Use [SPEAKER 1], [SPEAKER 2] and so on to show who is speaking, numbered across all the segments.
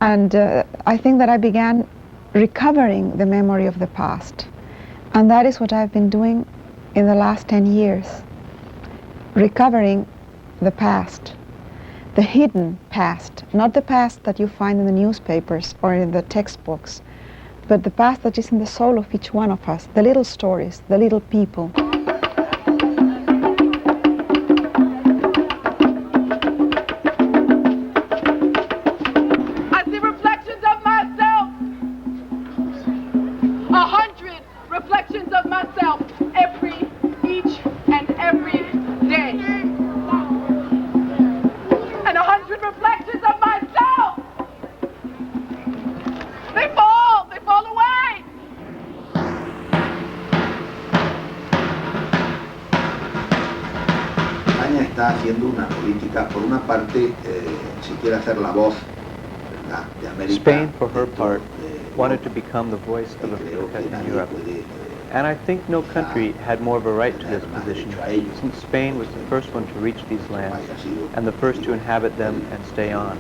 [SPEAKER 1] And I think that I began recovering the memory of the past. And that is what I've been doing in the last 10 years. Recovering the past, the hidden past, not the past that you find in the newspapers or in the textbooks, but the past that is in the soul of each one of us, the little stories, the little people.
[SPEAKER 2] Está haciendo una política, por una parte, si quiere hacer la voz, ¿verdad?, de América.
[SPEAKER 3] Spain, for her part, wanted to become the voice of America in Europe. And I think no country had more of a right to this position, since Spain was the first one to reach these lands, and the first to inhabit them and stay on.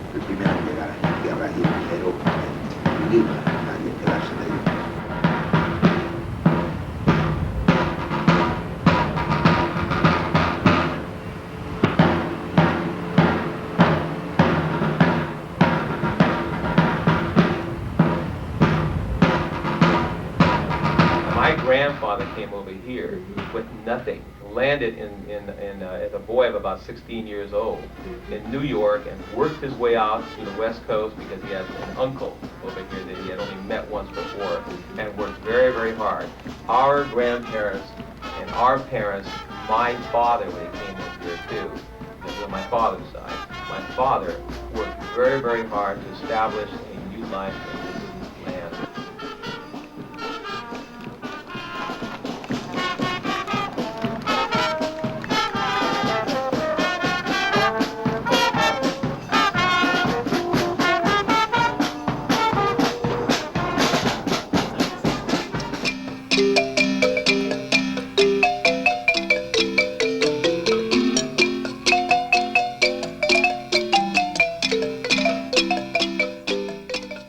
[SPEAKER 4] My grandfather came over here with nothing, landed as a boy of about 16 years old in New York and worked his way out to the West Coast because he had an uncle over here that he had only met once before and worked very, very hard. Our grandparents and our parents, my father when he came over here too, this was my father's side, my father worked very, very hard to establish a new life in this land.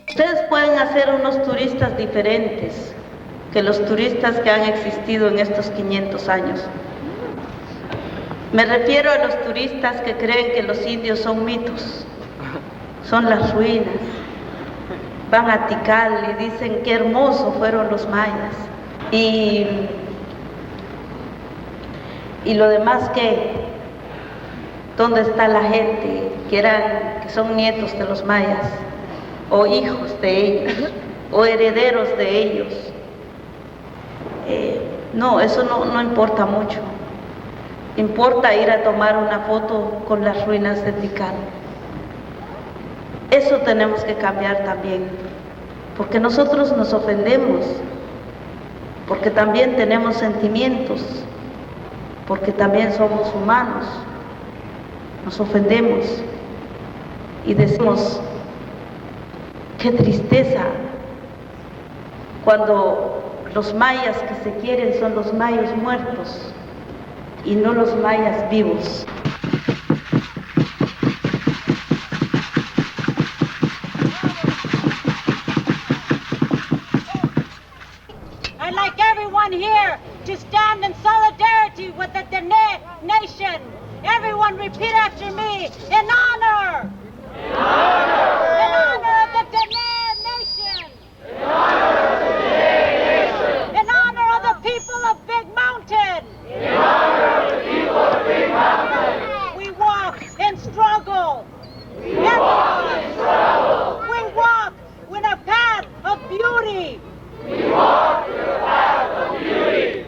[SPEAKER 5] Ustedes pueden hacer unos turistas diferentes que los turistas que han existido en estos 500 años. Me refiero a los turistas que creen que los indios son mitos, son las ruinas. Van a Tikal y dicen qué hermosos fueron los mayas. Y lo demás, ¿qué? ¿Dónde está la gente que son nietos de los mayas? O hijos de ellos, o herederos de ellos. No, eso no importa mucho. Importa ir a tomar una foto con las ruinas de Tikal. Eso tenemos que cambiar también, porque nosotros nos ofendemos, porque también tenemos sentimientos, porque también somos humanos. Nos ofendemos y decimos, qué tristeza cuando Los mayas que se quieren son los mayos muertos y no los mayas vivos.
[SPEAKER 6] I'd like everyone here to stand in solidarity with the Dene nation. Everyone repeat after me. In honor. In honor. In honor of the Dene nation. In honor of the Dene nation. In honor of the people of Big Mountain. In honor of the people of Big Mountain. We walk in struggle. We walk in struggle. We walk with a path of beauty. We walk through the path of beauty.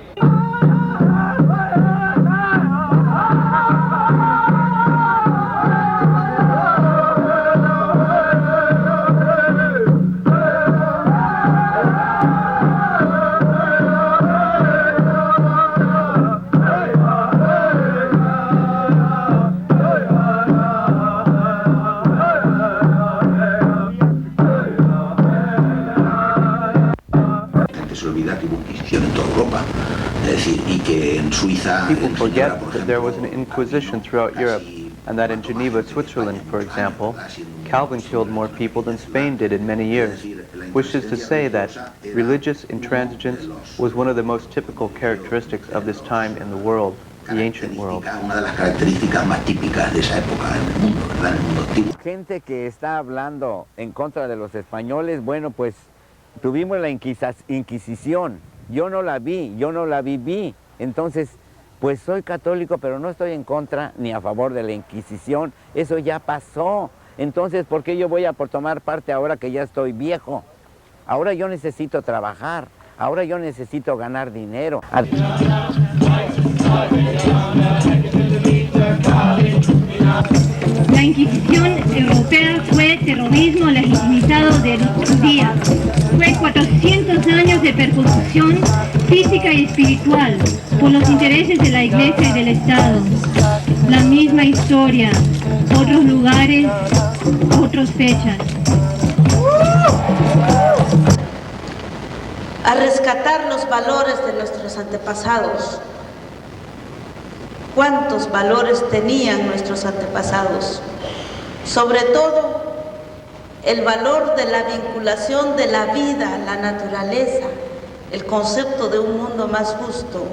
[SPEAKER 2] Se olvida que hubo Inquisición en toda Europa, es decir, y que en Suiza...
[SPEAKER 3] People forget that there was an Inquisition throughout Europe, and that in Geneva, Switzerland, for example, Calvin killed more people than Spain did in many years, which is to say that religious intransigence was one of the most typical characteristics of this time in the world, the ancient world.
[SPEAKER 2] Una de las características más típicas de esa época en el mundo, ¿verdad? En el mundo antiguo.
[SPEAKER 7] Gente que está hablando en contra de los españoles, bueno, pues tuvimos la Inquisición. Yo no la vi, yo no la viví. Entonces, pues soy católico, pero no estoy en contra ni a favor de la Inquisición. Eso ya pasó. Entonces, ¿por qué yo voy a por tomar parte ahora que ya estoy viejo? Ahora yo necesito trabajar. Ahora yo necesito ganar dinero.
[SPEAKER 8] La Inquisición europea fue terrorismo legitimizado de los días. Fue 400 años de persecución física y espiritual por los intereses de la Iglesia y del Estado. La misma historia, otros lugares, otras fechas.
[SPEAKER 5] A rescatar los valores de nuestros antepasados. ¿Cuántos valores tenían nuestros antepasados? Sobre todo, el valor de la vinculación de la vida, la naturaleza, el concepto de un mundo más justo,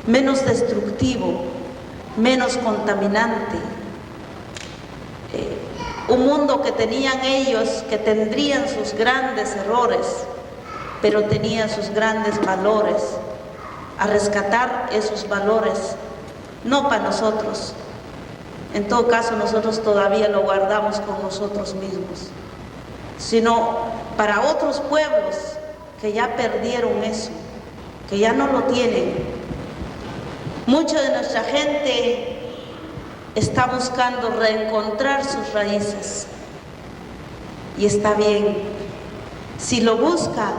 [SPEAKER 5] menos destructivo, menos contaminante. Un mundo que tenían ellos, que tendrían sus grandes errores, pero tenían sus grandes valores. A rescatar esos valores. No para nosotros, en todo caso nosotros todavía lo guardamos con nosotros mismos, sino para otros pueblos que ya perdieron eso, que ya no lo tienen. Mucha de nuestra gente está buscando reencontrar sus raíces y está bien. Si lo busca,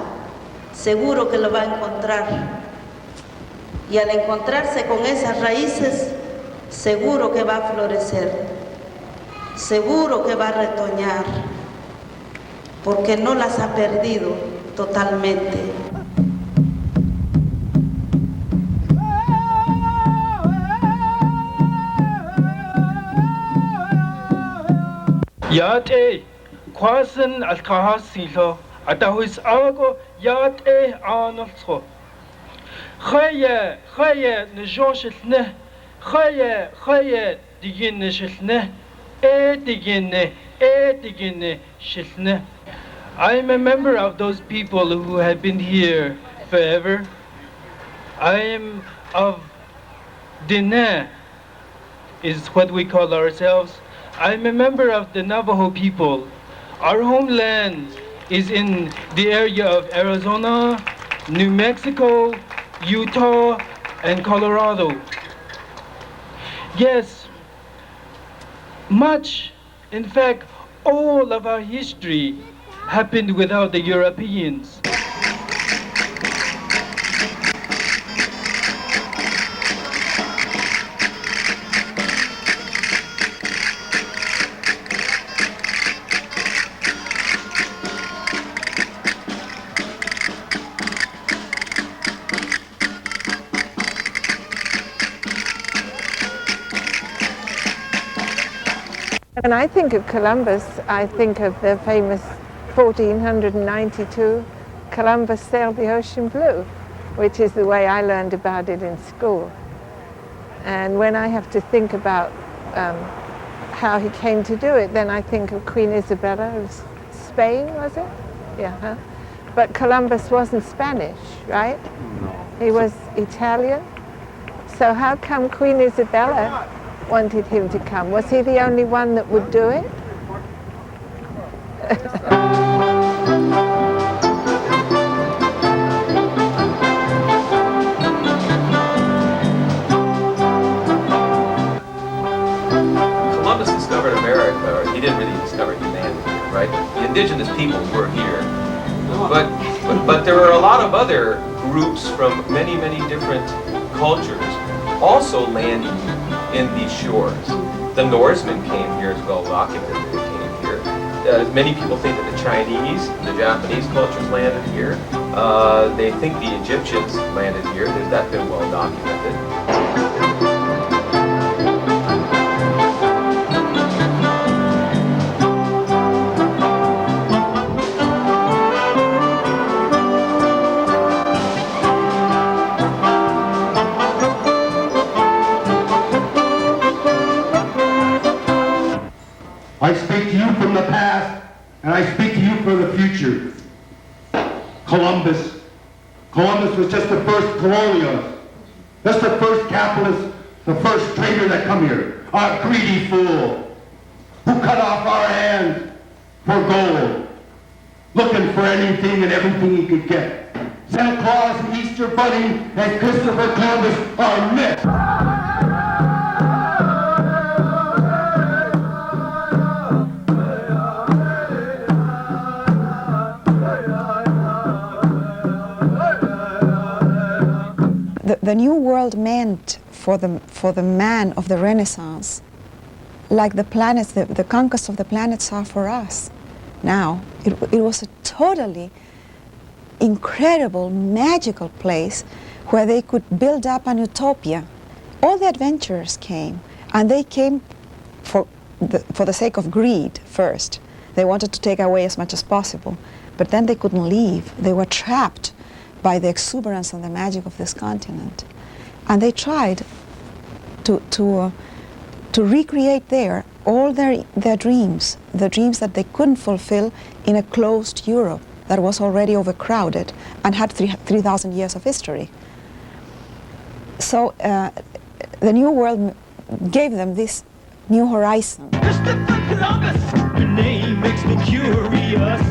[SPEAKER 5] seguro que lo va a encontrar. Y al encontrarse con esas raíces, seguro que va a florecer, seguro que va a retoñar, porque no las ha perdido totalmente.
[SPEAKER 9] Yate, kwasen al kahasilo, atahuis algo yate anolso. Khaya njoshilne, khaya digine shilne, digine shilne. I am a member of those people who have been here forever. I am of Dene, is what we call ourselves. I am a member of the Navajo people. Our homeland is in the area of Arizona, New Mexico, Utah, and Colorado. Yes, much, in fact, all of our history happened without the Europeans.
[SPEAKER 10] When I think of Columbus, I think of the famous 1492 Columbus sailed the ocean blue, which is the way I learned about it in school. And when I have to think about how he came to do it, then I think of Queen Isabella of Spain, was it? Yeah. Huh? But Columbus wasn't Spanish, right?
[SPEAKER 3] No.
[SPEAKER 10] He was Italian. So how come Queen Isabella wanted him to come? Was he the only one that would do it?
[SPEAKER 4] Columbus discovered America, or he didn't really discover humanity, right? The indigenous peoples were here. But there are a lot of other groups from many, many different cultures also landing in these shores. The Norsemen came here, as well documented that they came here. Many people think that the Chinese, the Japanese cultures landed here. They think the Egyptians landed here. That's been well documented.
[SPEAKER 11] I speak to you from the past, and I speak to you for the future. Columbus. Columbus was just the first colonialist, just the first capitalist, the first trader that come here. A greedy fool who cut off our hands for gold, looking for anything and everything he could get. Santa Claus and Easter Bunny and Christopher Columbus are myths.
[SPEAKER 1] The New World meant for the man of the Renaissance, like the planets, the conquest of the planets are for us now. It was a totally incredible, magical place where they could build up an utopia. All the adventurers came, and they came for the sake of greed first. They wanted to take away as much as possible, but then they couldn't leave. They were trapped by the exuberance and the magic of this continent. And they tried to recreate there all their dreams, the dreams that they couldn't fulfill in a closed Europe that was already overcrowded and had 3,000 years of history. So the New World gave them this new horizon.
[SPEAKER 12] Christopher Columbus, your name makes me curious.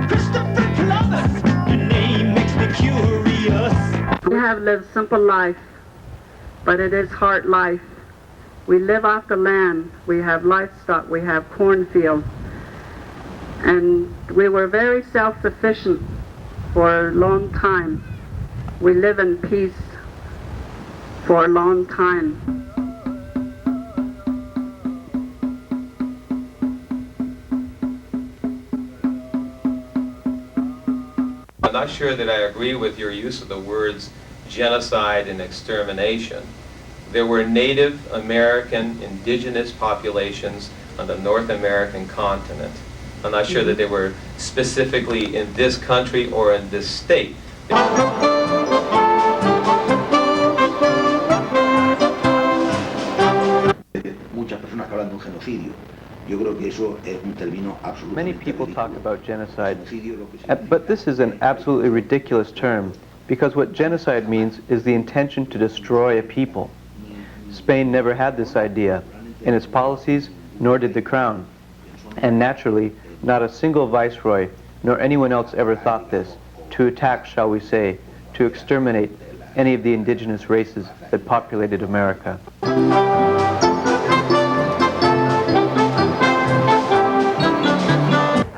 [SPEAKER 12] Christopher Columbus, your name makes me curious.
[SPEAKER 13] We have lived simple life, but it is hard life. We live off the land, we have livestock, we have cornfields, and we were very self-sufficient for a long time. We live in peace for a long time.
[SPEAKER 4] I'm not sure that I agree with your use of the words genocide and extermination. There were Native American indigenous populations on the North American continent. I'm not sure that they were specifically in this country or in this state.
[SPEAKER 2] Muchas personas que hablan de un genocidio. Yo creo que eso es un término absolutamente
[SPEAKER 3] Many people talk
[SPEAKER 2] ridículo.
[SPEAKER 3] about genocide,
[SPEAKER 2] Genocidio lo que significa
[SPEAKER 3] but this is an absolutely ridiculous term, because what genocide means is the intention to destroy a people. Spain never had this idea in its policies, nor did the Crown. And naturally, not a single viceroy, nor anyone else ever thought this, to attack, shall we say, to exterminate any of the indigenous races that populated America.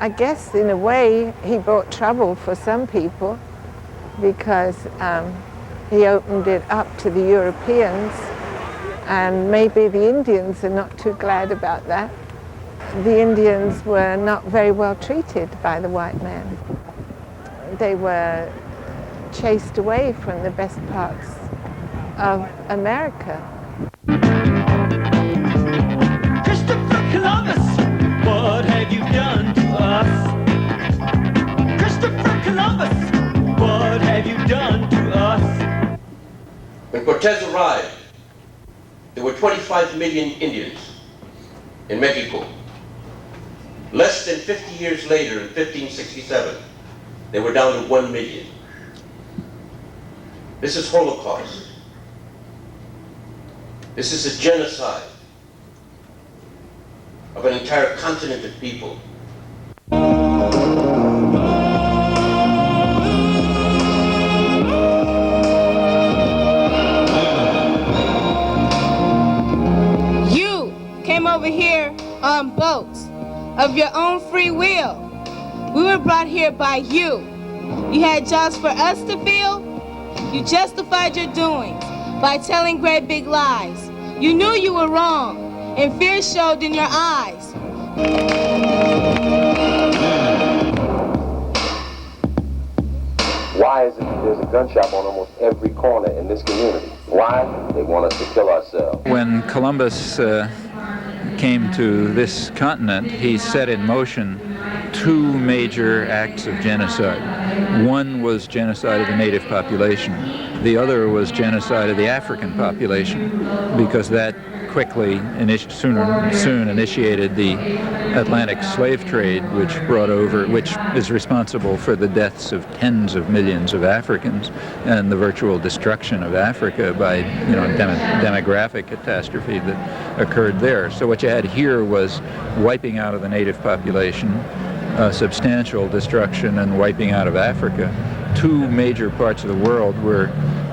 [SPEAKER 10] I guess in a way he brought trouble for some people because he opened it up to the Europeans, and maybe the Indians are not too glad about that. The Indians were not very well treated by the white man. They were chased away from the best parts of America.
[SPEAKER 12] Christopher
[SPEAKER 14] When Cortez arrived, there were 25 million Indians in Mexico. Less than 50 years later, in 1567, they were down to 1 million. This is Holocaust. This is a genocide of an entire continent of people.
[SPEAKER 15] You came over here on boats of your own free will. We were brought here by you. You had jobs for us to fill. You justified your doings by telling great big lies. You knew you were wrong, and fear showed in your eyes.
[SPEAKER 16] Why is it that there's a gun shop on almost every corner in this community? Why? They want us to kill ourselves.
[SPEAKER 17] When Columbus came to this continent, he set in motion two major acts of genocide. One was genocide of the native population. The other was genocide of the African population, because that quickly, soon initiated the Atlantic slave trade, which is responsible for the deaths of tens of millions of Africans and the virtual destruction of Africa by, demographic catastrophe that occurred there. So what you had here was wiping out of the native population, substantial destruction and wiping out of Africa. Two major parts of the world were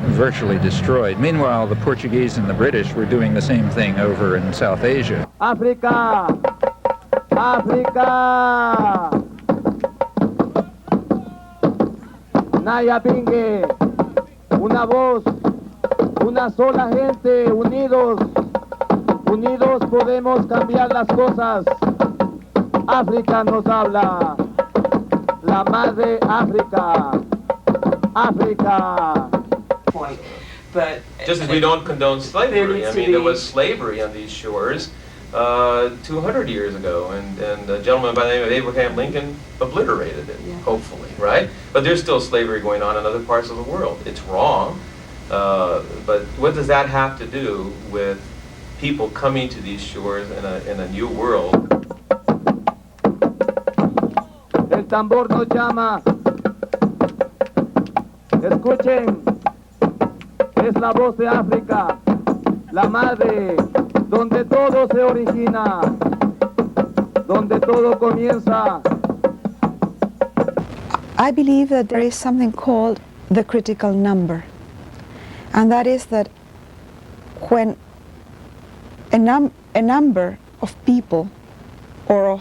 [SPEAKER 17] virtually destroyed. Meanwhile, the Portuguese and the British were doing the same thing over in South Asia.
[SPEAKER 18] África, África, Naya Pingue, una voz, una sola gente, unidos, unidos podemos cambiar las cosas. África nos habla, la madre África, África.
[SPEAKER 4] Point. But just as we don't condone slavery, I mean, there was slavery on these shores 200 years ago, and a gentleman by the name of Abraham Lincoln obliterated it, hopefully, right? But there's still slavery going on in other parts of the world. It's wrong, but what does that have to do with people coming to these shores in a new world?
[SPEAKER 18] El tambor nos llama. Escuchen. Es la voz de África, la madre, donde todo se origina, donde todo comienza.
[SPEAKER 1] I believe that there is something called the critical number, and that is that when a number of people or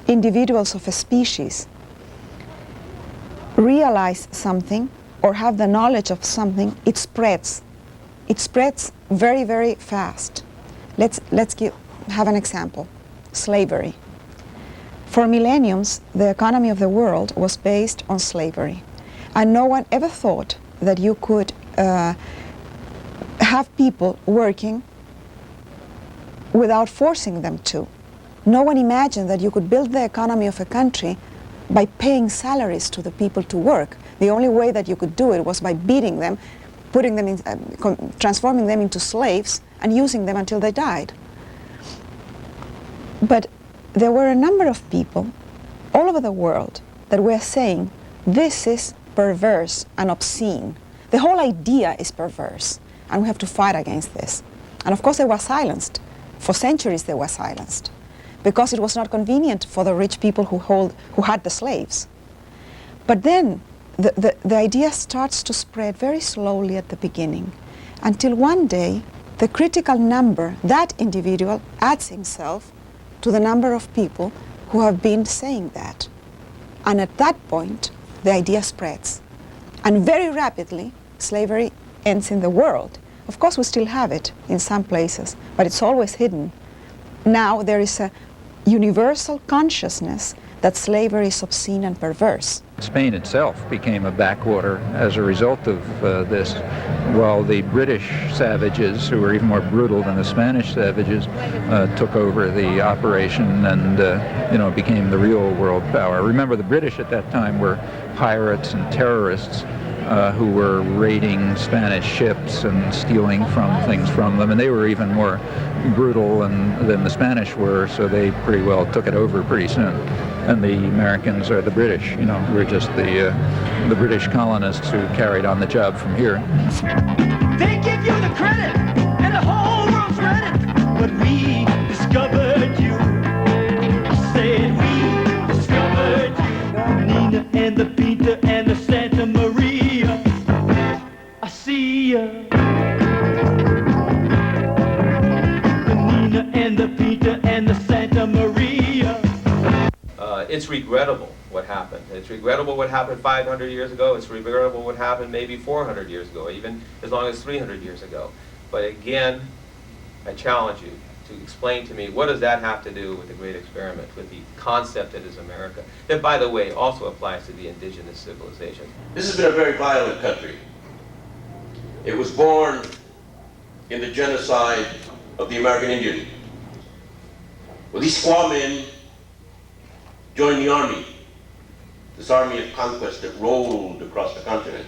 [SPEAKER 1] individuals of a species realize something or have the knowledge of something, it spreads. It spreads very, very fast. Let's have an example. Slavery. For millenniums, the economy of the world was based on slavery. And no one ever thought that you could have people working without forcing them to. No one imagined that you could build the economy of a country by paying salaries to the people to work. The only way that you could do it was by beating them, putting them in, transforming them into slaves and using them until they died. But there were a number of people all over the world that were saying, this is perverse and obscene. The whole idea is perverse, and we have to fight against this. And of course they were silenced. For centuries they were silenced, because it was not convenient for the rich people who had the slaves. But then the idea starts to spread very slowly at the beginning, until one day the critical number, that individual, adds himself to the number of people who have been saying that. And at that point, the idea spreads. And very rapidly, slavery ends in the world. Of course, we still have it in some places, but it's always hidden. Now there is a universal consciousness that slavery is obscene and perverse.
[SPEAKER 17] Spain itself became a backwater as a result of this, while the British savages, who were even more brutal than the Spanish savages, took over the operation and became the real world power. Remember, the British at that time were pirates and terrorists who were raiding Spanish ships and stealing things from them, and they were even more brutal than the Spanish were, so they pretty well took it over pretty soon. And the Americans are the British, we're just the British colonists who carried on the job from here.
[SPEAKER 12] They give you the credit, and the whole world's read it, but we discovered you. Said we discovered you. Nina and the Pinta and the Santa Maria, I see ya. The Nina and the Pinta and the Santa Maria.
[SPEAKER 4] It's regrettable what happened. It's regrettable what happened 500 years ago. It's regrettable what happened maybe 400 years ago, even as long as 300 years ago. But again, I challenge you to explain to me, what does that have to do with the Great Experiment, with the concept that is America, that, by the way, also applies to the indigenous civilization.
[SPEAKER 14] This has been a very violent country. It was born in the genocide of the American Indian. Well, these squaw men joined the army, this army of conquest that rolled across the continent.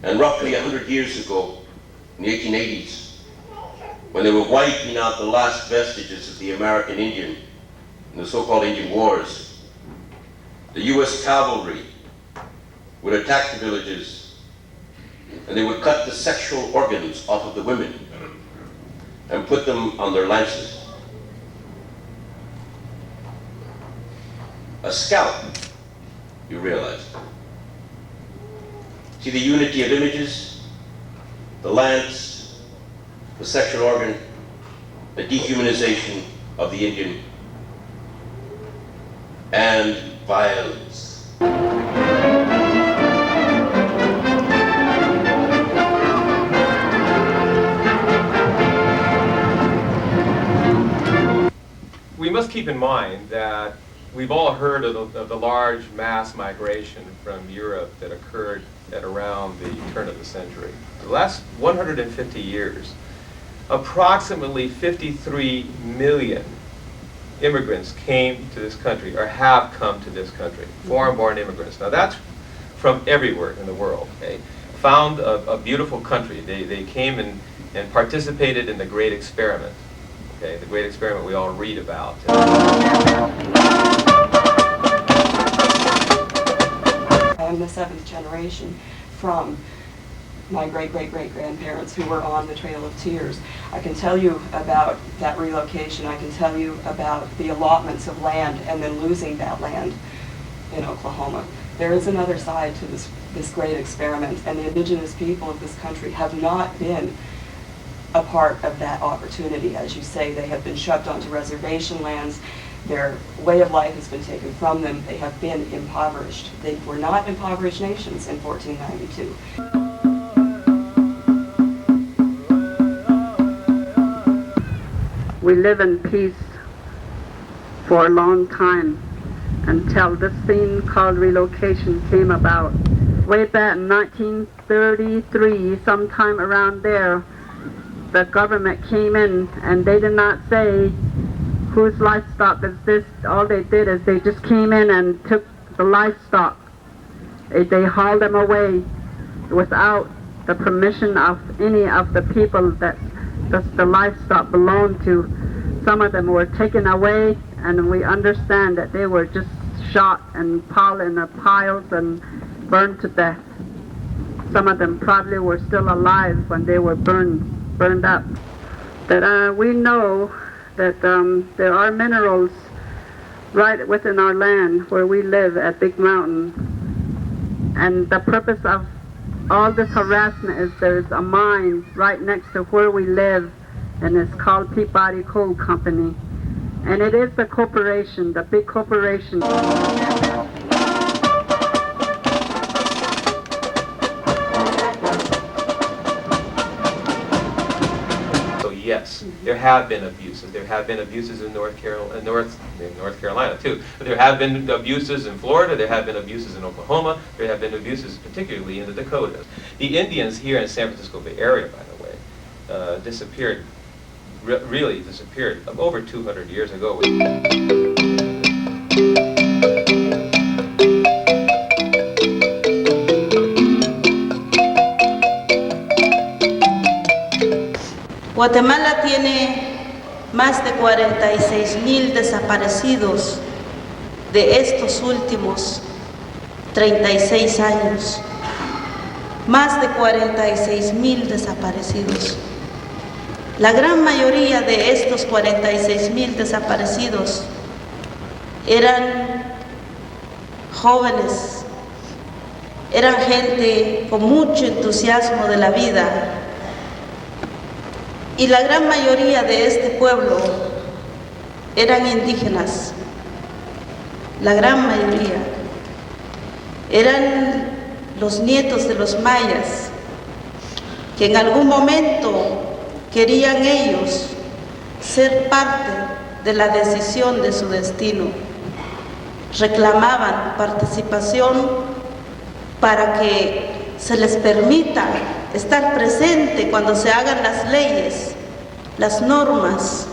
[SPEAKER 14] And roughly 100 years ago, in the 1880s, when they were wiping out the last vestiges of the American Indian in the so-called Indian Wars, the U.S. cavalry would attack the villages, and they would cut the sexual organs off of the women and put them on their lances. A scalp, you realize. See the unity of images, the lance, the sexual organ, the dehumanization of the Indian, and violence.
[SPEAKER 4] We must keep in mind that we've all heard of the large mass migration from Europe that occurred at around the turn of the century. The last 150 years, approximately 53 million immigrants came to this country, or have come to this country, foreign-born immigrants. Now that's from everywhere in the world, okay? Found a beautiful country. They came and participated in the Great Experiment. Okay, the Great Experiment we all read about.
[SPEAKER 19] I'm the 7th generation from my great-great-great-grandparents who were on the Trail of Tears. I can tell you about that relocation. I can tell you about the allotments of land and then losing that land in Oklahoma. There is another side to this great experiment, and the indigenous people of this country have not been a part of that opportunity. As you say, they have been shoved onto reservation lands. Their way of life has been taken from them. They have been impoverished. They were not impoverished nations in 1492.
[SPEAKER 13] We live in peace for a long time until this thing called relocation came about. Way back in 1933, sometime around there, the government came in and they did not say whose livestock is this. All they did is they just came in and took the livestock. They hauled them away without the permission of any of the people that the livestock belonged to. Some of them were taken away, and we understand that they were just shot and piled in the piles and burned to death. Some of them probably were still alive when they were burned up. That we know that there are minerals right within our land where we live at Big Mountain, and the purpose of all this harassment is there's a mine right next to where we live, and it's called Peabody Coal Company, and it is the corporation, the big corporation.
[SPEAKER 4] Yes, there have been abuses. There have been abuses in North Carolina too. But there have been abuses in Florida. There have been abuses in Oklahoma. There have been abuses particularly in the Dakotas. The Indians here in San Francisco Bay Area, by the way, disappeared, really disappeared over 200 years ago.
[SPEAKER 5] Guatemala tiene más de 46,000 desaparecidos de estos últimos 36 años. Más de 46,000 desaparecidos. La gran mayoría de estos 46,000 desaparecidos eran jóvenes, eran gente con mucho entusiasmo de la vida. Y la gran mayoría de este pueblo eran indígenas, la gran mayoría. Eran los nietos de los mayas, que en algún momento querían ellos ser parte de la decisión de su destino. Reclamaban participación para que se les permita estar presente cuando se hagan las leyes, las normas,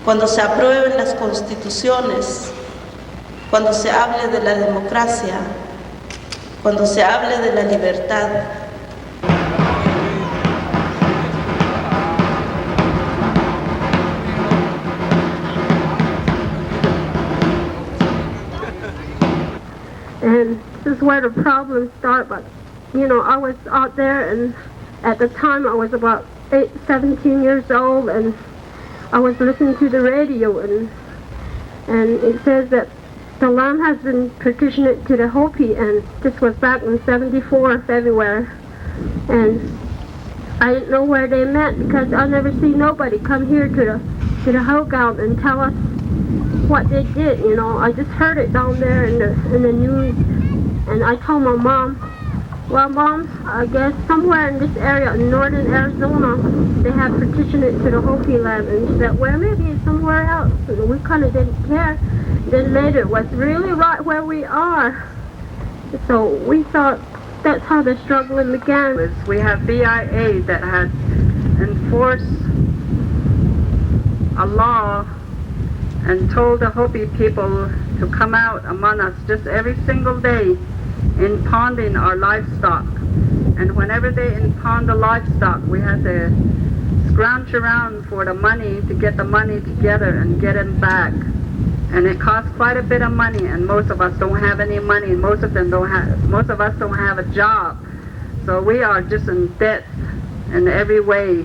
[SPEAKER 5] cuando se aprueben las constituciones, cuando se hable de la democracia, cuando se hable de la libertad.
[SPEAKER 20] And this is where the problems start. But you know, I was out there, and at the time I was about 17 years old, and I was listening to the radio, and it says that the land has been partitioned to the Hopi, and this was back in '74 February, and I didn't know where they meant because I never see nobody come here to the Hogan and tell us what they did. You know, I just heard it down there in the news, and I told my mom, well, Mom, I guess somewhere in this area in northern Arizona they have partitioned it to the Hopi land, and she said, well, maybe it's somewhere else. And we kind of didn't care. Then later it was really right where we are. So we thought that's how the struggling began.
[SPEAKER 13] We have BIA that had enforced a law and told the Hopi people to come out among us just every single day impounding our livestock. And whenever they impound the livestock, we had to scrounge around for the money to get the money together and get it back. And it costs quite a bit of money, and most of us don't have any money. Most of us don't have a job. So we are just in debt in every way.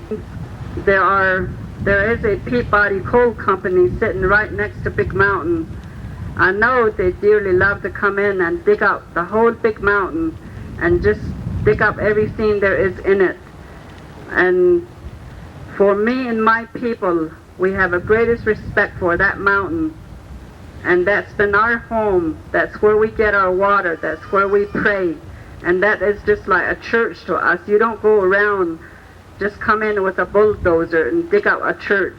[SPEAKER 13] There is a Peabody coal company sitting right next to Big Mountain. I know they dearly love to come in and dig up the whole Big Mountain and just dig up everything there is in it. And for me and my people, we have the greatest respect for that mountain. And that's been our home. That's where we get our water. That's where we pray. And that is just like a church to us. You don't go around, just come in with a bulldozer and dig up a church.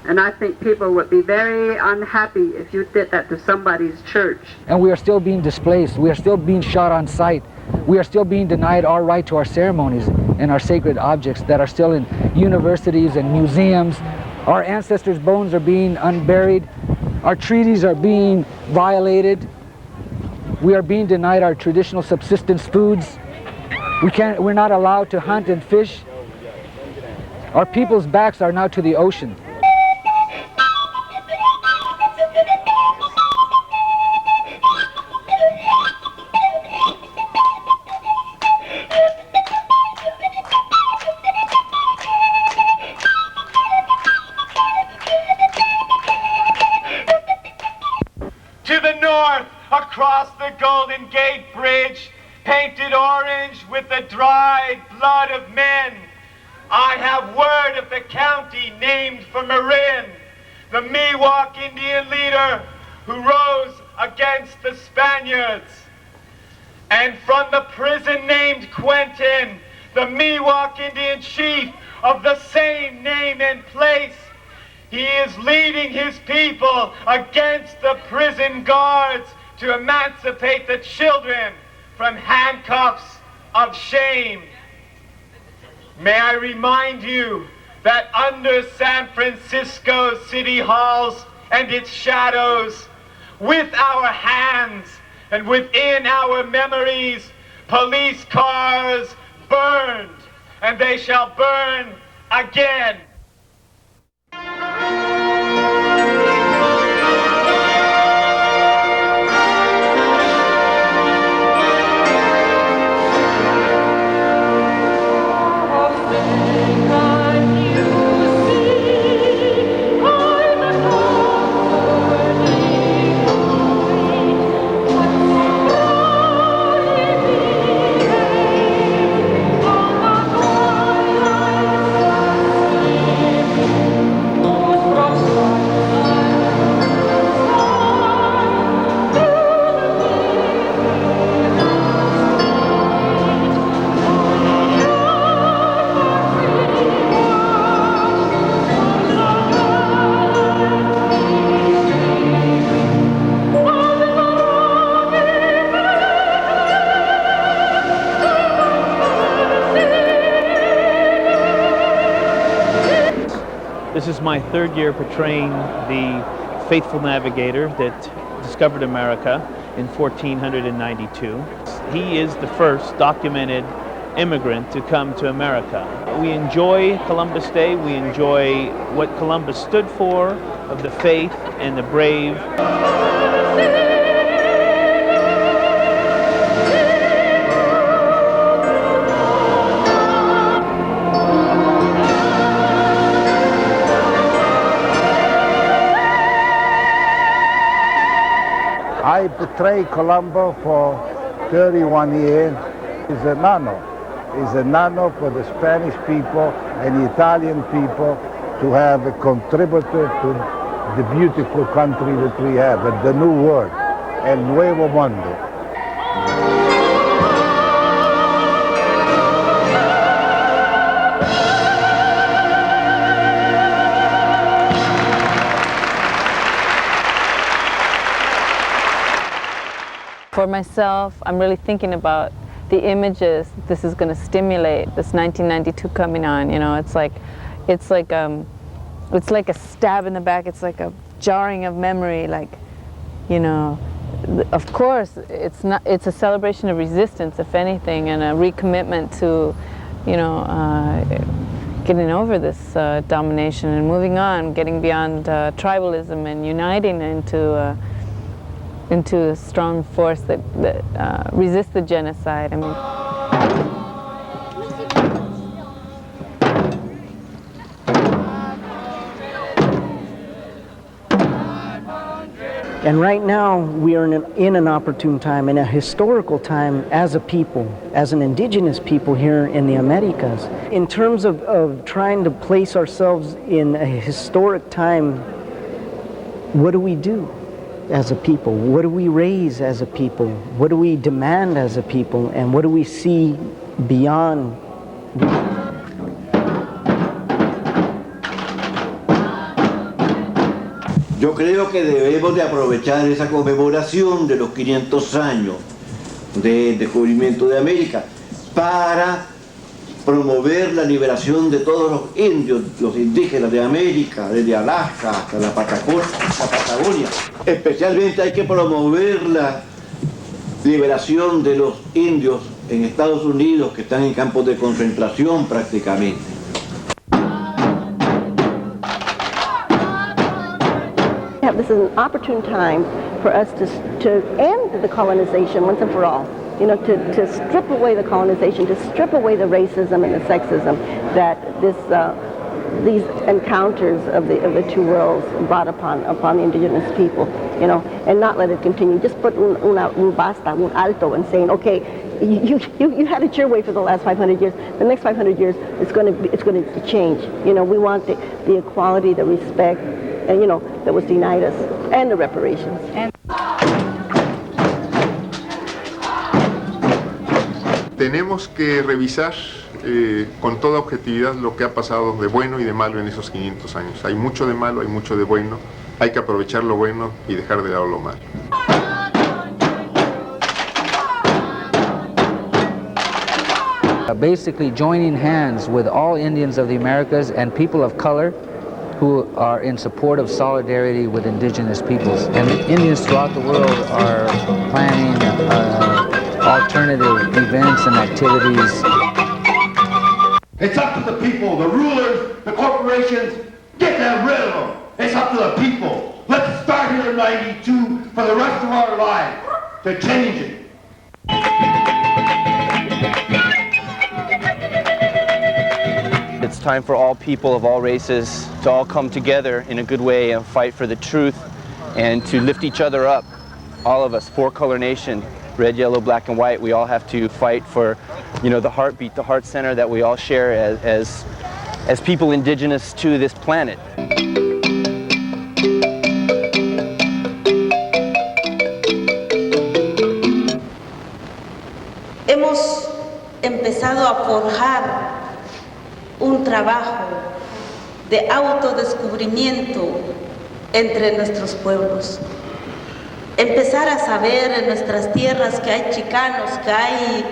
[SPEAKER 13] And I think people would be very unhappy if you did that to somebody's church.
[SPEAKER 21] And we are still being displaced. We are still being shot on sight. We are still being denied our right to our ceremonies and our sacred objects that are still in universities and museums. Our ancestors' bones are being unburied. Our treaties are being violated. We are being denied our traditional subsistence foods. We're not allowed to hunt and fish. Our people's backs are now to the ocean.
[SPEAKER 22] To the north, across the Golden Gate Bridge, painted orange with the dried blood of men, I have word of the county named for Marin, the Miwok Indian leader who rose against the Spaniards. And from the prison named Quentin, the Miwok Indian chief of the same name and place, he is leading his people against the prison guards to emancipate the children from handcuffs of shame. May I remind you that under San Francisco City Halls and its shadows, with our hands and within our memories, police cars burned, and they shall burn again.
[SPEAKER 3] This is my third year portraying the faithful navigator that discovered America in 1492. He is the first documented immigrant to come to America. We enjoy Columbus Day. We enjoy what Columbus stood for, of the faith and the brave.
[SPEAKER 6] I portray Colombo for 31 years. He's a nano. He's a nano for the Spanish people and Italian people to have contributed to the beautiful country that we have, the new world, el nuevo mundo.
[SPEAKER 7] For myself, I'm really thinking about the images this is going to stimulate, this 1992 coming on. You know, it's like a stab in the back. It's like a jarring of memory. Like, you know, of course, it's a celebration of resistance, if anything, and a recommitment to, you know, getting over this domination and moving on, getting beyond tribalism and uniting into a strong force that resists the genocide. I mean.
[SPEAKER 23] And right now we are in an opportune time, in a historical time as a people, as an indigenous people here in the Americas. In terms of trying to place ourselves in a historic time, what do we do as a people? What do we raise as a people? What do we demand as a people? And what do we see beyond?
[SPEAKER 2] Yo creo que debemos de aprovechar esa conmemoración de los 500 años del descubrimiento de América para promover la liberación de todos los indios, los indígenas de América, desde Alaska hasta la Patagonia. Especialmente hay que promover la liberación de los indios en Estados Unidos que están en campos de concentración prácticamente.
[SPEAKER 24] This is an opportune time for us to end the colonization once and for all. You know, to strip away the colonization, to strip away the racism and the sexism that these encounters of the two worlds brought upon the indigenous people. You know, and not let it continue. Just put un basta, un alto, and saying, okay, you had it your way for the last 500 years. The next 500 years, it's going to change. You know, we want the equality, the respect, and you know, that was denied us, and the reparations.
[SPEAKER 25] Tenemos que revisar con toda objetividad lo que ha pasado de bueno y de malo en esos 500 años. Hay mucho de malo, hay mucho de bueno. Hay que aprovechar lo bueno y dejar de lado lo malo.
[SPEAKER 21] Basically joining hands with all Indians of the Americas and people of color who are in support of solidarity with indigenous peoples. And Indians throughout the world are planning alternative events and activities.
[SPEAKER 8] It's up to the people, the rulers, the corporations, get them rid of them. It's up to the people. Let's start here in 92 for the rest of our lives to change it.
[SPEAKER 9] It's time for all people of all races to all come together in a good way and fight for the truth and to lift each other up. All of us, four-color nation, red, yellow, black, and white, we all have to fight for, the heartbeat, the heart center that we all share as people indigenous to this planet.
[SPEAKER 5] Hemos empezado a forjar un trabajo de autodescubrimiento entre nuestros pueblos. Empezar a saber en nuestras tierras que hay chicanos, que hay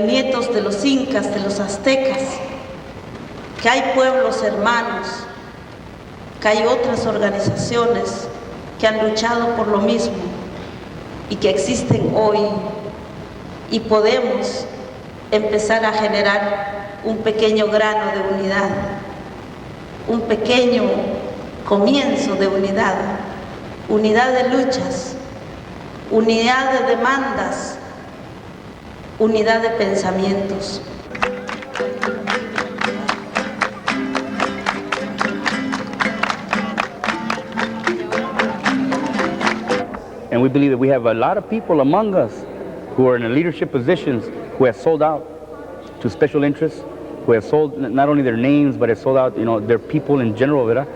[SPEAKER 5] nietos de los incas, de los aztecas, que hay pueblos hermanos, que hay otras organizaciones que han luchado por lo mismo y que existen hoy, y podemos empezar a generar un pequeño grano de unidad, un pequeño comienzo de unidad, unidad de luchas, unidad de demandas, unidad de pensamientos.
[SPEAKER 10] And we believe that we have a lot of people among us who are in leadership positions who have sold out to special interests, who have sold not only their names, but have sold out, their people in general, ¿verdad?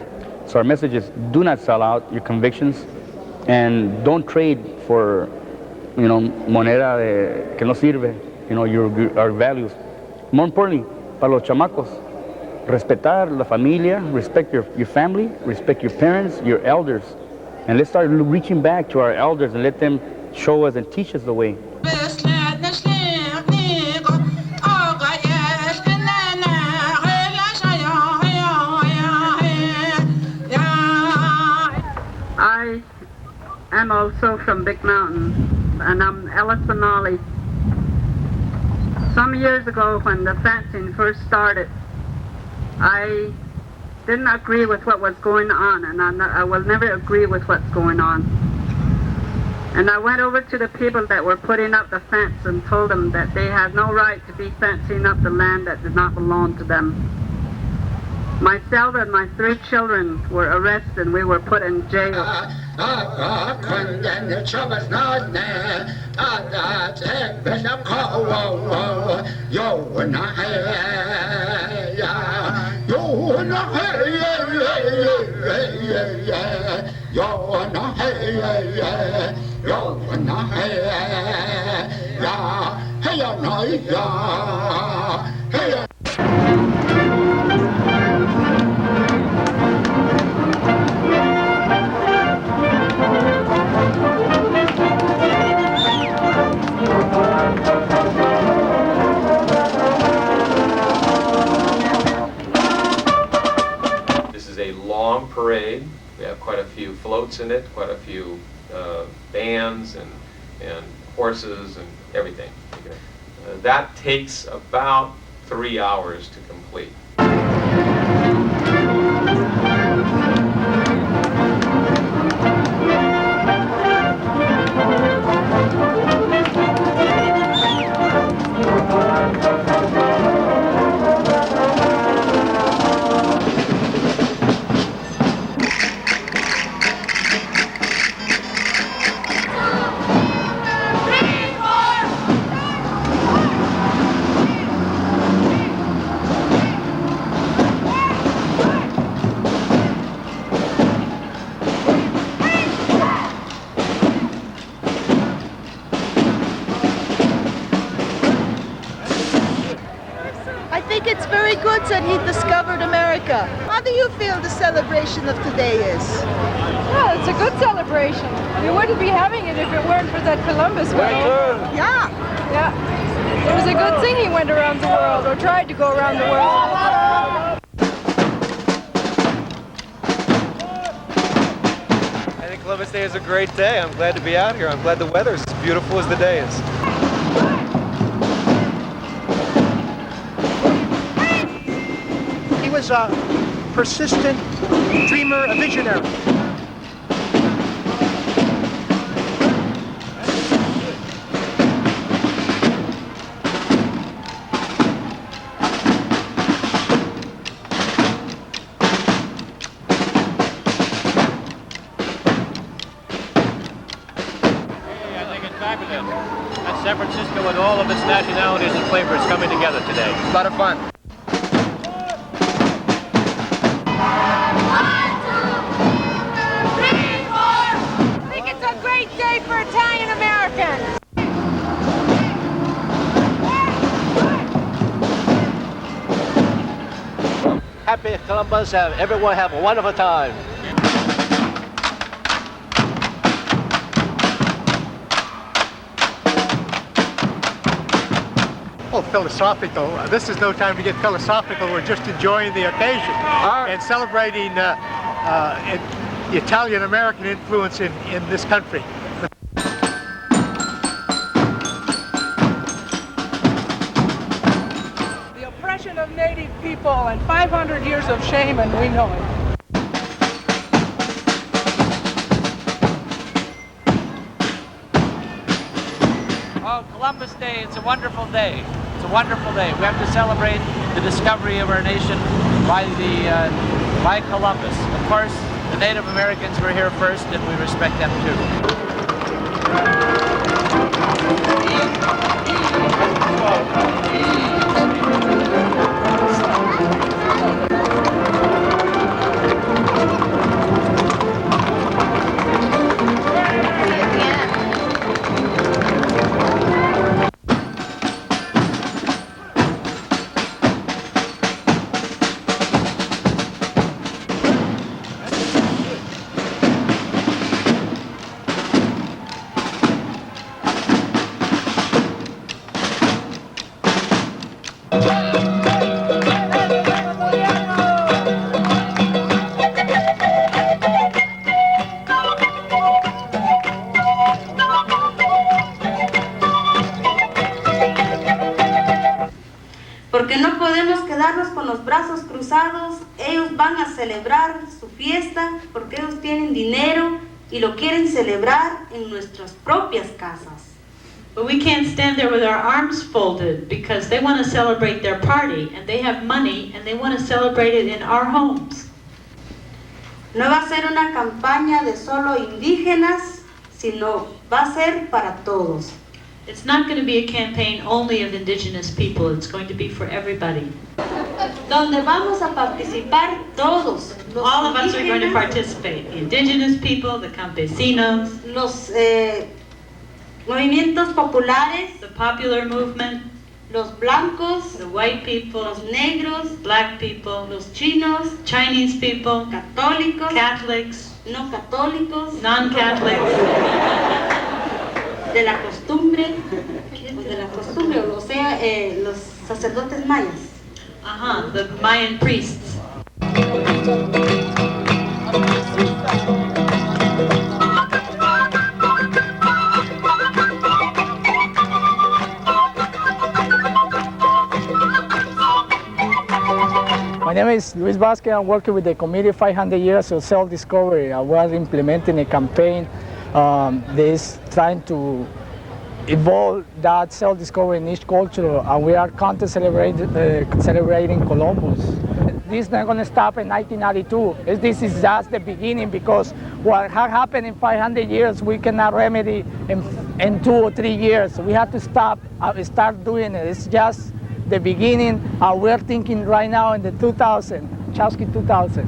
[SPEAKER 10] So our message is, do not sell out your convictions and don't trade for, moneda que no sirve, our values. More importantly, para los chamacos, respetar la familia, respect your family, respect your parents, your elders. And let's start reaching back to our elders and let them show us and teach us the way.
[SPEAKER 13] I am also from Big Mountain, and I'm Ella Sonali. Some years ago when the fencing first started, I didn't agree with what was going on, and I will never agree with what's going on. And I went over to the people that were putting up the fence and told them that they had no right to be fencing up the land that did not belong to them. Myself and my 3 children were arrested and we were put in jail.
[SPEAKER 4] This is a long parade. We have quite a few floats in it, quite a few bands and horses and everything. That takes about 3 hours to complete.
[SPEAKER 11] I think it's very good that he discovered America. How do you feel the celebration of today is?
[SPEAKER 15] Well, it's a good celebration. We wouldn't be having it if it weren't for that Columbus medal.
[SPEAKER 11] Yeah.
[SPEAKER 15] Yeah. It was a good thing he went around the world, or tried to go around the world.
[SPEAKER 26] I think Columbus Day is a great day. I'm glad to be out here. I'm glad the weather's as beautiful as the day is.
[SPEAKER 1] was a persistent dreamer, a visionary.
[SPEAKER 12] That's San Francisco with all of its nationalities and flavors coming together today. A lot of fun.
[SPEAKER 15] I think it's a great day for Italian Americans.
[SPEAKER 12] Happy Columbus, everyone have a wonderful time.
[SPEAKER 1] Oh, philosophical. This is no time to get philosophical. We're just enjoying the occasion and celebrating the Italian-American influence in this country.
[SPEAKER 14] The oppression of Native people and 500 years of shame, and we know it.
[SPEAKER 12] Oh, Columbus Day, it's a wonderful day. It's a wonderful day. We have to celebrate the discovery of our nation by Columbus. Of course, the Native Americans were here first, and we respect them too.
[SPEAKER 16] Porque no podemos quedarnos con los brazos cruzados. Ellos van a celebrar su fiesta porque ellos tienen dinero y lo quieren celebrar en nuestras propias casas.
[SPEAKER 17] But we can't stand there with our arms folded because they want to celebrate their party and they have money and they want to celebrate it in our homes.
[SPEAKER 16] No va a ser una campaña de solo indígenas, sino va a ser para todos.
[SPEAKER 17] It's not going to be a campaign only of indigenous people, it's going to be for everybody.
[SPEAKER 16] Donde vamos a participar todos.
[SPEAKER 17] All of us are going to participate. The indigenous people, the campesinos,
[SPEAKER 16] los movimientos populares,
[SPEAKER 17] the popular movement,
[SPEAKER 16] los blancos,
[SPEAKER 17] the white people,
[SPEAKER 16] los negros,
[SPEAKER 17] black people,
[SPEAKER 16] los chinos,
[SPEAKER 17] Chinese people,
[SPEAKER 16] católicos,
[SPEAKER 17] Catholics,
[SPEAKER 16] no católicos,
[SPEAKER 17] non-Catholics,
[SPEAKER 16] de la costumbre, o sea, los sacerdotes mayas.
[SPEAKER 17] The Mayan priests.
[SPEAKER 18] My name is Luis Vasquez. I'm working with the Committee 500 Years of Self-Discovery. I was implementing a campaign this trying to evolve that self-discovery in each culture, and we are currently celebrating Columbus. This is not going to stop in 1992. This is just the beginning, because what has happened in 500 years we cannot remedy in 2 or 3 years. We have to start doing it. It's just the beginning. We're thinking right now in the 2000, Chowsky 2000.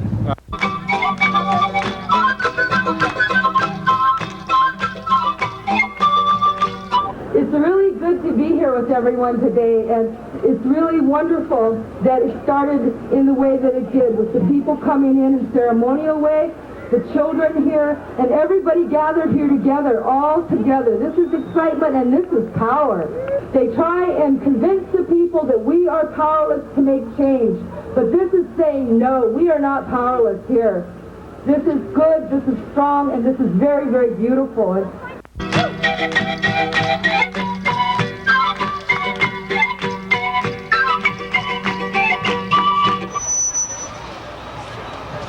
[SPEAKER 27] It's really good to be here with everyone today, and it's really wonderful that it started in the way that it did, with the people coming in a ceremonial way, the children here, and everybody gathered here together, all together. This is excitement and this is power. They try and convince the people that we are powerless to make change, but this is saying no, we are not powerless here. This is good, this is strong, and this is very, very beautiful.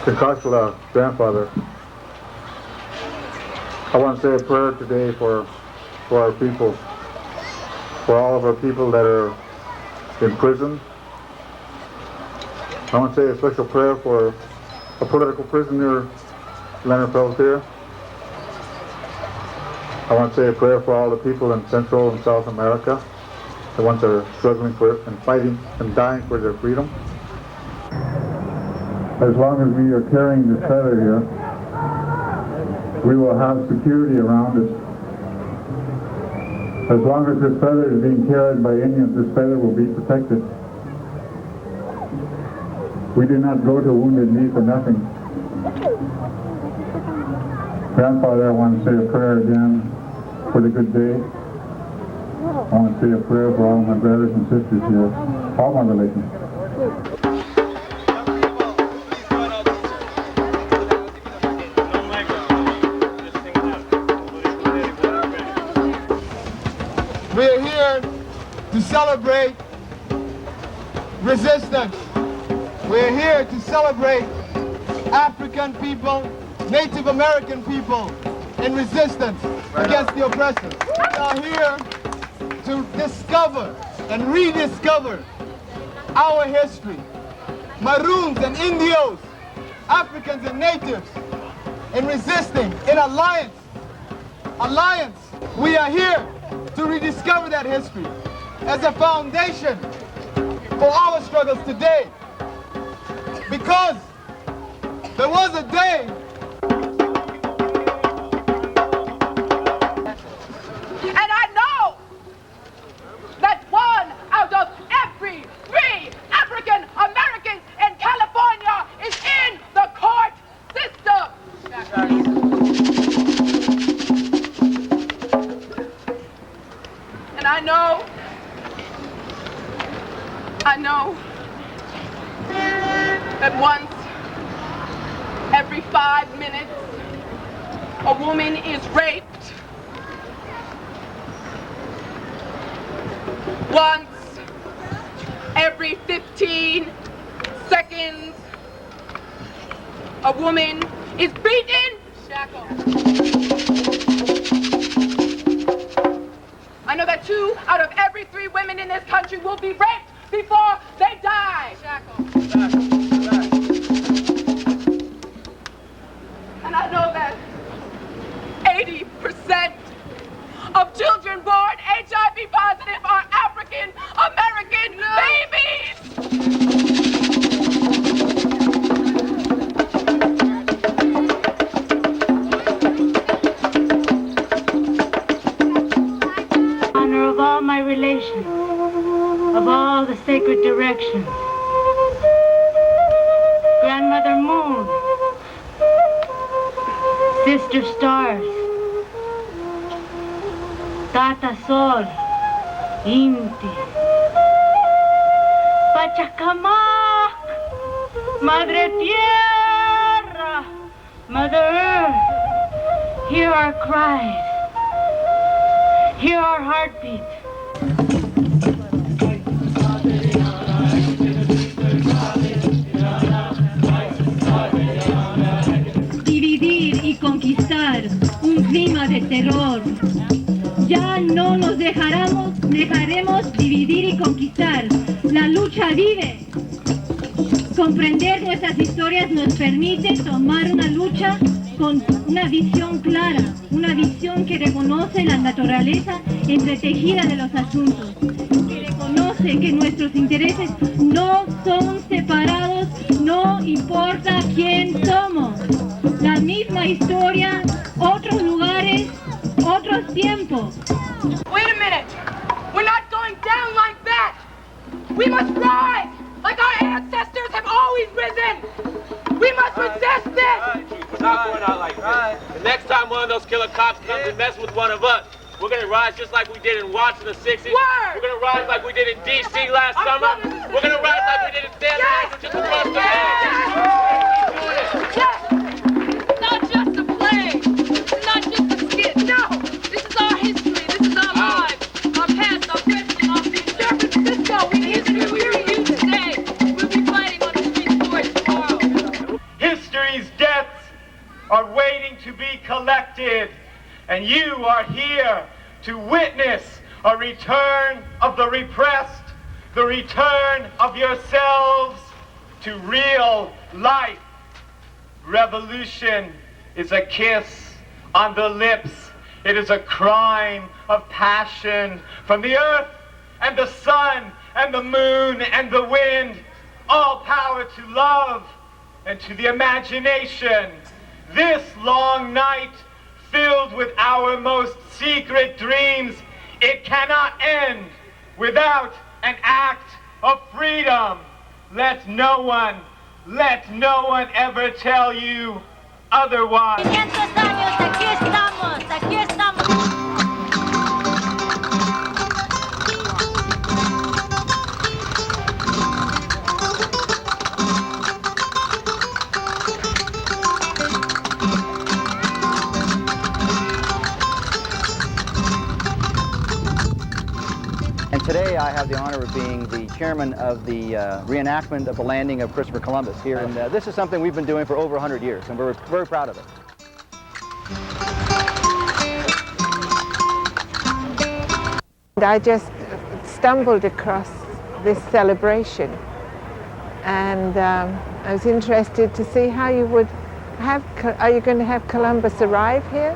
[SPEAKER 3] Tecoshla grandfather. I want to say a prayer today for our people, for all of our people that are in prison. I want to say a special prayer for a political prisoner, Leonard Peltier. I want to say a prayer for all the people in Central and South America, the ones that are struggling for and fighting and dying for their freedom. As long as we are carrying this feather here, we will have security around us. As long as this feather is being carried by Indians, this feather will be protected. We did not go to Wounded Knee for nothing. Grandfather, I want to say a prayer again for the good day. I want to say a prayer for all my brothers and sisters here, all my relations.
[SPEAKER 6] We are here to celebrate resistance. We are here to celebrate African people, Native American people in resistance against the oppressors. We are here to discover and rediscover our history. Maroons and Indios, Africans and natives in resisting, in alliance. We are here to rediscover that history as a foundation for our struggles today. Because there was a day
[SPEAKER 14] and I know that 1 out of every 3 African Americans in California is in the court system. And I know that once every 5 minutes a woman is raped. Once every 15 seconds a woman is beaten. I know that 2 out of every 3 women in this country will be raped before they die. And I know that 80% of children born HIV positive are African American babies.
[SPEAKER 7] Honor of all my relations, of all the sacred directions. Grandmother Moon, Sister Stars, Tata Sol, Inti, Pachacamac, Madre Tierra, Mother Earth, hear our cries, hear our heartbeats.
[SPEAKER 19] Dividir y conquistar un clima de terror. Ya no nos dejaremos dividir y conquistar. La lucha vive. Comprender nuestras historias nos permite tomar una lucha con una visión clara, una visión que reconoce la naturaleza entretejida de los asuntos, que reconoce que nuestros intereses no son separados, no importa quién somos. La misma historia, otros lugares, otros tiempos.
[SPEAKER 14] Wait a minute. We're not going down like that. We must rise like our ancestors have always risen. We must resist this.
[SPEAKER 20] We're not going out like this. The next time one of those killer cops comes and messes with one of us, we're going to rise just like we did in Washington the 60s. We're going to rise like we did in D.C. last summer. We're going to rise like we did in San Diego just across the
[SPEAKER 14] Not just a play. Not just a skit. No. This is our history. This is our lives. Our past, our present, our future. San Francisco, we history. We are you today. We'll be fighting on the streets for it tomorrow.
[SPEAKER 20] History
[SPEAKER 2] arrested, and you are here to witness a return of the repressed, the return of yourselves to real life. Revolution is a kiss on the lips. It is a crime of passion from the earth and the sun and the moon and the wind. All power to love and to the imagination. This long night filled with our most secret dreams, it cannot end without an act of freedom. Let no one ever tell you otherwise.
[SPEAKER 19] 500 años, aquí estamos, aquí estamos.
[SPEAKER 8] And today I have the honor of being the chairman of the reenactment of the landing of Christopher Columbus here. And this is something we've been doing for over 100 years, and we're very proud of it.
[SPEAKER 21] I just stumbled across this celebration, and I was interested to see how you would have, are you going to have Columbus arrive here?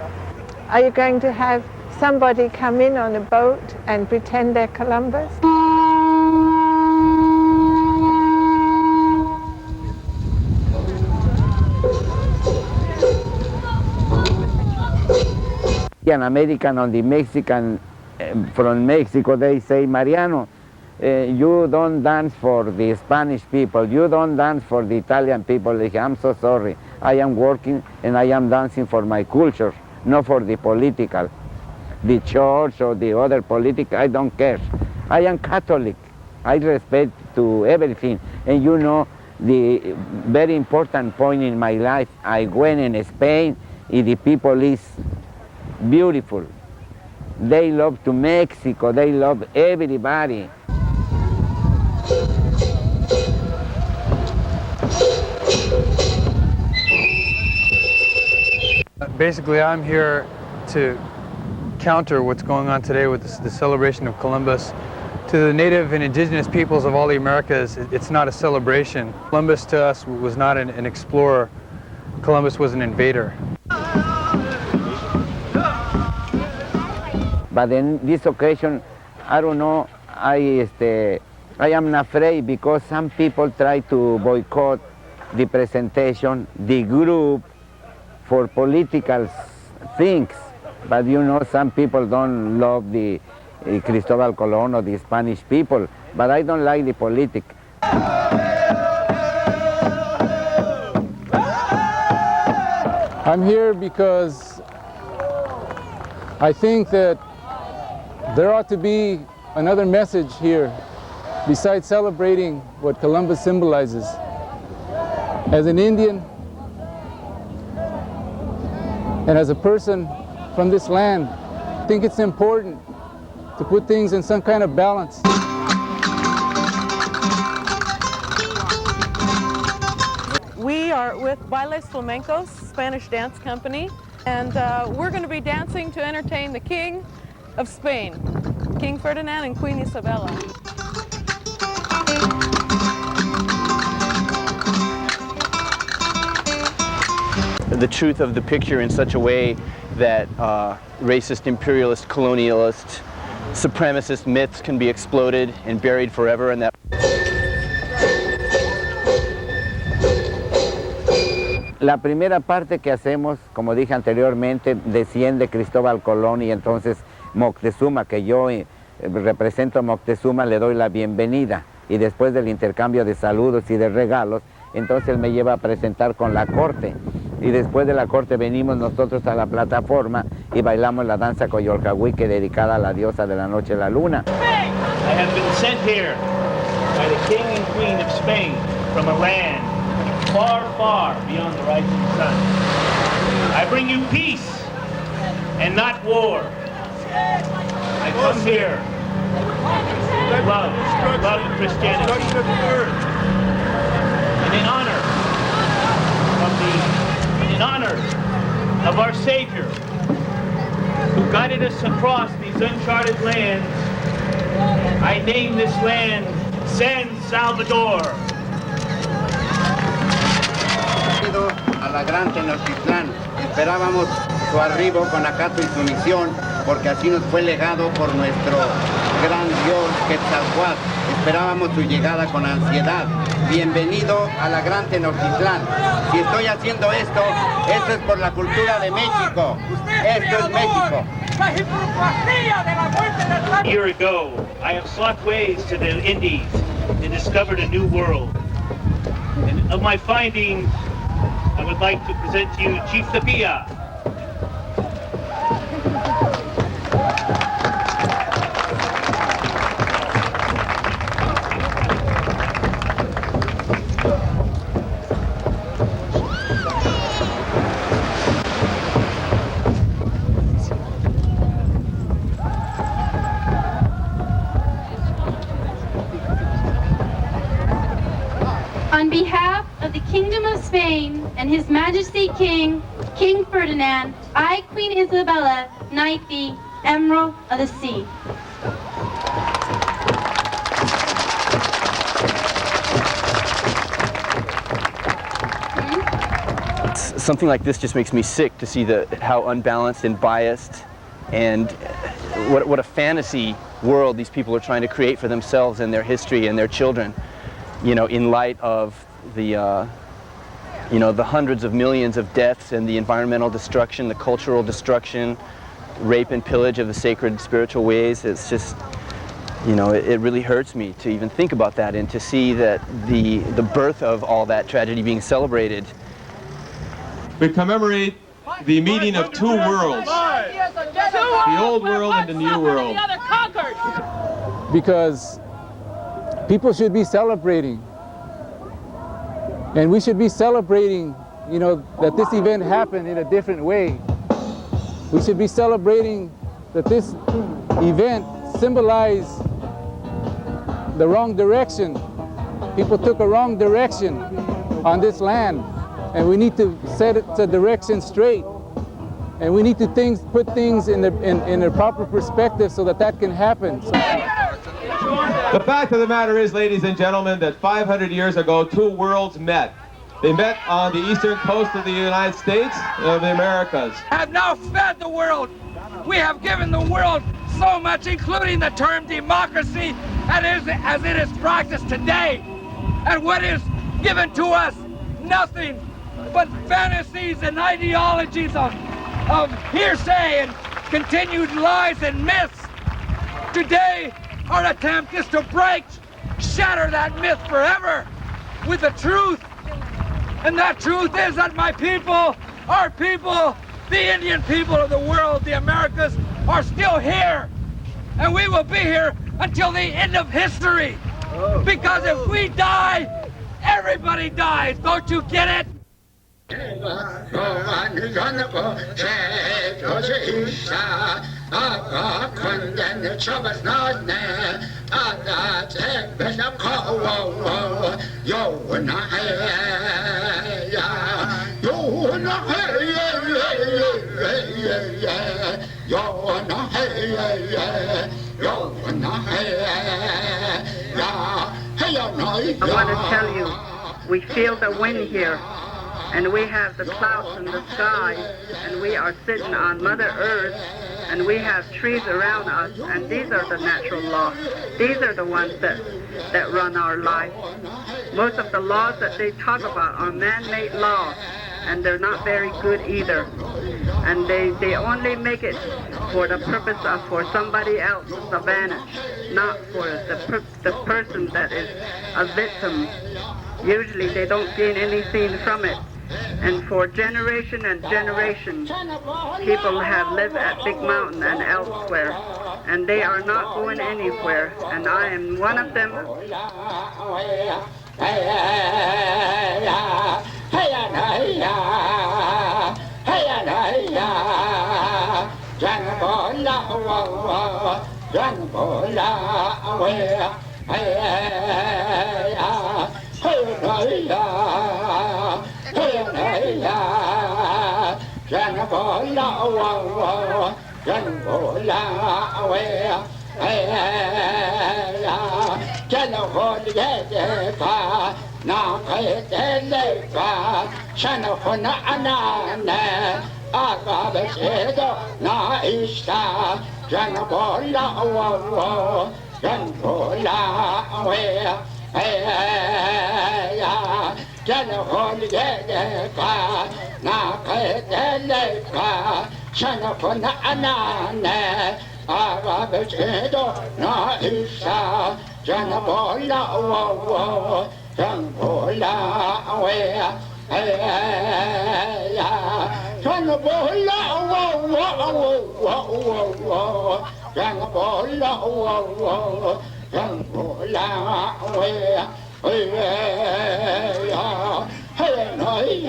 [SPEAKER 21] Are you going to have somebody come in on a boat and pretend they're Columbus?
[SPEAKER 22] An American or the Mexican from Mexico, they say, Mariano, you don't dance for the Spanish people, you don't dance for the Italian people. I say, I'm so sorry. I am working and I am dancing for my culture, not for the political. The church or the other political, I don't care. I am Catholic. I respect to everything. And you know, the very important point in my life, I went in Spain, and the people is beautiful. They love to Mexico, they love everybody.
[SPEAKER 23] Basically, I'm here to counter what's going on today with the celebration of Columbus. To the native and indigenous peoples of all the Americas, it's not a celebration. Columbus to us was not an explorer. Columbus was an invader.
[SPEAKER 22] But in this occasion, I don't know, I am afraid because some people try to boycott the presentation, the group, for political things. But you know, some people don't love the Cristobal Colon or the Spanish people, but I don't like the politics.
[SPEAKER 24] I'm here because I think that there ought to be another message here besides celebrating what Columbus symbolizes. As an Indian and as a person from this land, I think it's important to put things in some kind of balance.
[SPEAKER 25] We are with Bailes Flamencos, Spanish dance company, and we're going to be dancing to entertain the King of Spain, King Ferdinand and Queen Isabella.
[SPEAKER 9] The truth of the picture in such a way that racist, imperialist, colonialist, supremacist myths can be exploded and buried forever, and that
[SPEAKER 22] La primera parte que hacemos, como dije anteriormente, desciende Cristóbal Colón y entonces Moctezuma, que yo represento a Moctezuma, le doy la bienvenida. Y después del intercambio de saludos y de regalos, entonces él me lleva a presentar con la corte. Y después de la corte venimos nosotros a la plataforma y bailamos la danza Coyolcahuique dedicada a la diosa de la noche, la luna.
[SPEAKER 28] I have been sent here by the King and Queen of Spain from a land far, far beyond the rising sun. I bring you peace and not war. I come here to love Christianity. And in honor of our Savior, who guided us across these uncharted lands. I name this land San Salvador.
[SPEAKER 1] A la gran Tenochtitlán, esperábamos su arribo con acato y sumisión, porque así nos fue legado por nuestro gran dios Quetzalcóatl. Esperábamos su llegada con ansiedad. Bienvenido a la gran Tenochtitlán. Si estoy haciendo esto es por la cultura de México. Esto es México.
[SPEAKER 28] A year ago, I have sought ways to the Indies and discovered a new world. And of my findings, I would like to present to you Chief Tapia.
[SPEAKER 4] On behalf of the Kingdom of Spain and His Majesty King Ferdinand, I, Queen Isabella, knight thee, Emerald of the Sea.
[SPEAKER 9] Something like this just makes me sick to see how unbalanced and biased and what a fantasy world these people are trying to create for themselves and their history and their children. You know, in light of the the hundreds of millions of deaths and the environmental destruction, the cultural destruction, rape and pillage of the sacred spiritual ways. It's just, it really hurts me to even think about that and to see that the birth of all that tragedy being celebrated.
[SPEAKER 5] We commemorate the meeting of two worlds, the old world and the new world.
[SPEAKER 24] Because people should be celebrating. And we should be celebrating, that this event happened in a different way. We should be celebrating that this event symbolized the wrong direction. People took a wrong direction on this land, and we need to set the direction straight. And we need to put things in a proper perspective so that can happen.
[SPEAKER 5] The fact of the matter is, ladies and gentlemen, that 500 years ago, two worlds met. They met on the eastern coast of the United States of the Americas.
[SPEAKER 10] Have now fed the world. We have given the world so much, including the term democracy, as it is practiced today. And what is given to us? Nothing but fantasies and ideologies of hearsay and continued lies and myths. Today, our attempt is to shatter that myth forever with the truth. And that truth is that my people, our people, the Indian people of the world, the Americas, are still here. And we will be here until the end of history. Because if we die, everybody dies. Don't you get it?
[SPEAKER 11] I want to tell you, we feel the wind here, and we have the clouds in the sky, and we are sitting on Mother Earth, and we have trees around us, and these are the natural laws. These are the ones that run our life. Most of the laws that they talk about are man-made laws, and they're not very good either. And they only make it for the purpose of for somebody else's advantage, not for the person that is a victim. Usually they don't gain anything from it. And for generation and generation, people have lived at Big Mountain and elsewhere, and they are not going anywhere, and I am one of them.
[SPEAKER 12] răng bố la quê chân hồn ghé ghé pha na khai tế lê pha chân hồn ana nè aga bê chế đô na isa răng bố la wo răng bố la quê chân hồn ghé ghé pha na khai tế lê pha chân hồn ana nè aga bê chế đô na isa răng bố la wo răng bố la quê răng bố la wo răng bố la wo răng bố la quê nói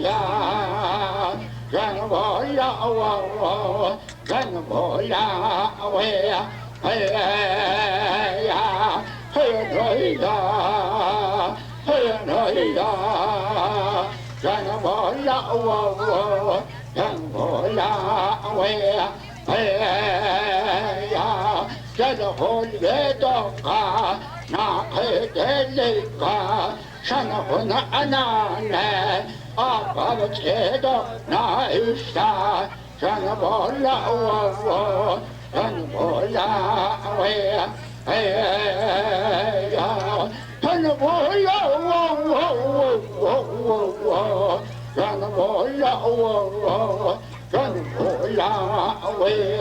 [SPEAKER 12] ya răng bố la wo răng bố la quê nói ya răng bố la wo răng bố la quê chân hồn ghé đô ca na khai tế lê ca chân hồn ana nè aga bê chế đô na isa chân bố la wo chân bố la quê chân bố la wo chân bố la wo chân bố la quê